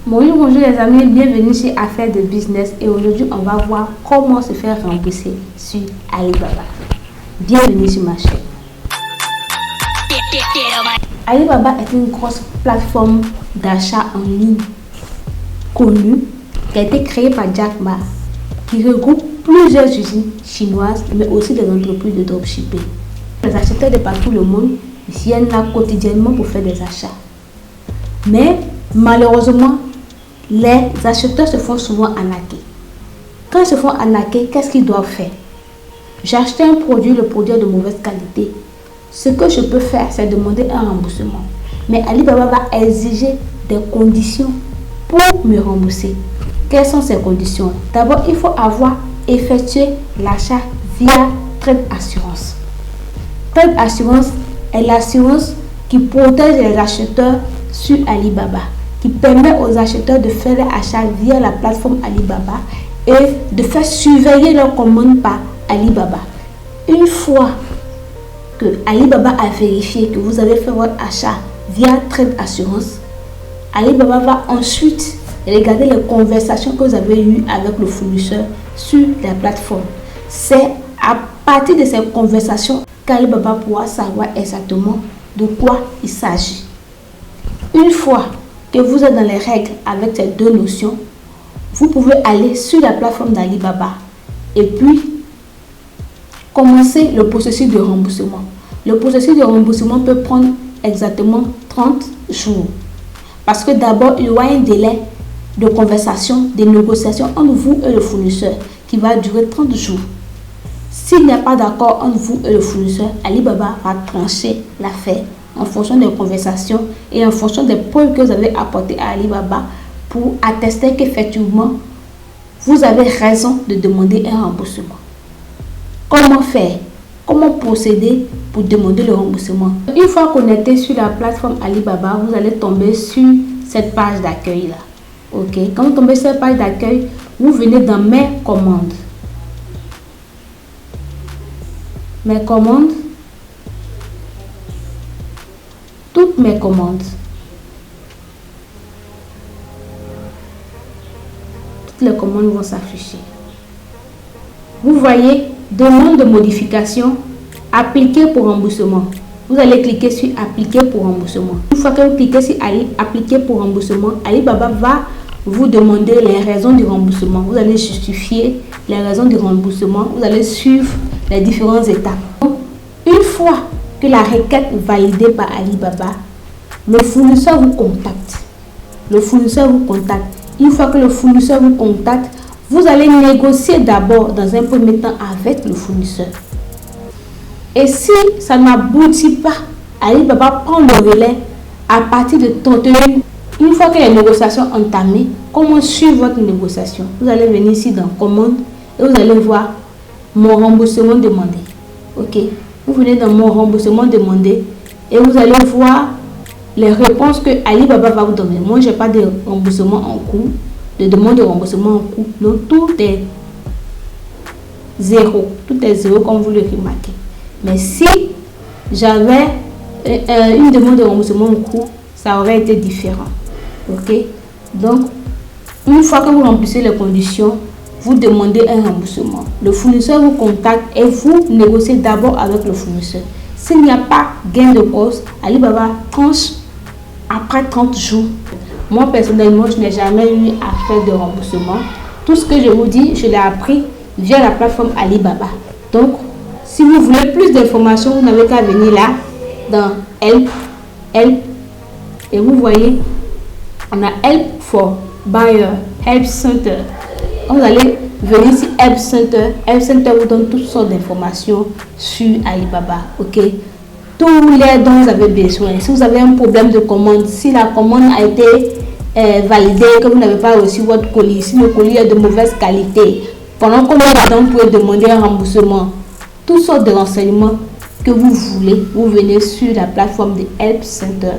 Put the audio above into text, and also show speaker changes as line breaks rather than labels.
Bonjour les amis, bienvenue sur Affaires de Business et aujourd'hui on va voir comment se faire rembourser sur Alibaba. Bienvenue sur ma chaîne. Alibaba est une grosse plateforme d'achat en ligne connue qui a été créée par Jack Ma, qui regroupe plusieurs usines chinoises mais aussi des entreprises de dropshipping. Les acheteurs de partout le monde viennent là quotidiennement pour faire des achats. Mais malheureusement, les acheteurs se font souvent arnaquer. Quand ils se font arnaquer, qu'est-ce qu'ils doivent faire? J'ai acheté un produit, le produit est de mauvaise qualité. Ce que je peux faire, c'est demander un remboursement. Mais Alibaba va exiger des conditions pour me rembourser. Quelles sont ces conditions? D'abord, il faut avoir effectué l'achat via Trade Assurance. Trade Assurance est l'assurance qui protège les acheteurs sur Alibaba, qui permet aux acheteurs de faire les achats via la plateforme Alibaba et de faire surveiller leurs commandes par Alibaba. Une fois que Alibaba a vérifié que vous avez fait votre achat via Trade Assurance, Alibaba va ensuite regarder les conversations que vous avez eues avec le fournisseur sur la plateforme. C'est à partir de ces conversations qu'Alibaba pourra savoir exactement de quoi il s'agit. Une fois que vous êtes dans les règles avec ces deux notions, vous pouvez aller sur la plateforme d'Alibaba et puis commencer le processus de remboursement. Le processus de remboursement peut prendre exactement 30 jours. Parce que d'abord, il y aura un délai de conversation, de négociation entre vous et le fournisseur qui va durer 30 jours. S'il n'y a pas d'accord entre vous et le fournisseur, Alibaba va trancher l'affaire en fonction des conversations et en fonction des preuves que vous avez apportées à Alibaba pour attester qu'effectivement, vous avez raison de demander un remboursement. Comment faire? Comment procéder pour demander le remboursement? Une fois connecté sur la plateforme Alibaba, vous allez tomber sur cette page d'accueil là. Ok, quand vous tombez sur cette page d'accueil, vous venez dans Mes commandes. Mes commandes. Toutes mes commandes. Toutes les commandes vont s'afficher. Vous voyez, demande de modification, appliquer pour remboursement. Vous allez cliquer sur appliquer pour remboursement. Une fois que vous cliquez sur appliquer pour remboursement, Alibaba va vous demander les raisons du remboursement. Vous allez justifier les raisons du remboursement. Vous allez suivre les différentes étapes. Une fois que la requête est validée par Alibaba, le fournisseur vous contacte. Le fournisseur vous contacte. Une fois que le fournisseur vous contacte, vous allez négocier d'abord dans un premier temps avec le fournisseur. Et si ça n'aboutit pas, Alibaba prend le relais à partir de 31. Une fois que les négociations sont entamées, comment suivre votre négociation? Vous allez venir ici dans commande et vous allez voir mon remboursement demandé. Ok, vous venez dans mon remboursement demandé et vous allez voir les réponses que Alibaba va vous donner. Moi, je n'ai pas de remboursement en cours, de demande de remboursement en cours. Donc, tout est zéro. Tout est zéro comme vous le remarquez. Mais si j'avais une demande de remboursement en cours, ça aurait été différent. Ok? Donc, une fois que vous remplissez les conditions, vous demandez un remboursement. Le fournisseur vous contacte et vous négociez d'abord avec le fournisseur. S'il n'y a pas gain de cause, Alibaba tranche après 30 jours. Moi, personnellement, je n'ai jamais eu à faire de remboursement. Tout ce que je vous dis, je l'ai appris via la plateforme Alibaba. Donc, si vous voulez plus d'informations, vous n'avez qu'à venir là, dans Help. Et vous voyez, on a Help for Buyer, Help Center. Vous allez venir ici, Help Center. Help Center vous donne toutes sortes d'informations sur Alibaba. Ok? Tous les dont vous avez besoin. Si vous avez un problème de commande, si la commande a été validée, que vous n'avez pas reçu votre colis, si le colis est de mauvaise qualité, pendant combien de temps vous pouvez demander un remboursement, toutes sortes de renseignements que vous voulez, vous venez sur la plateforme de Help Center.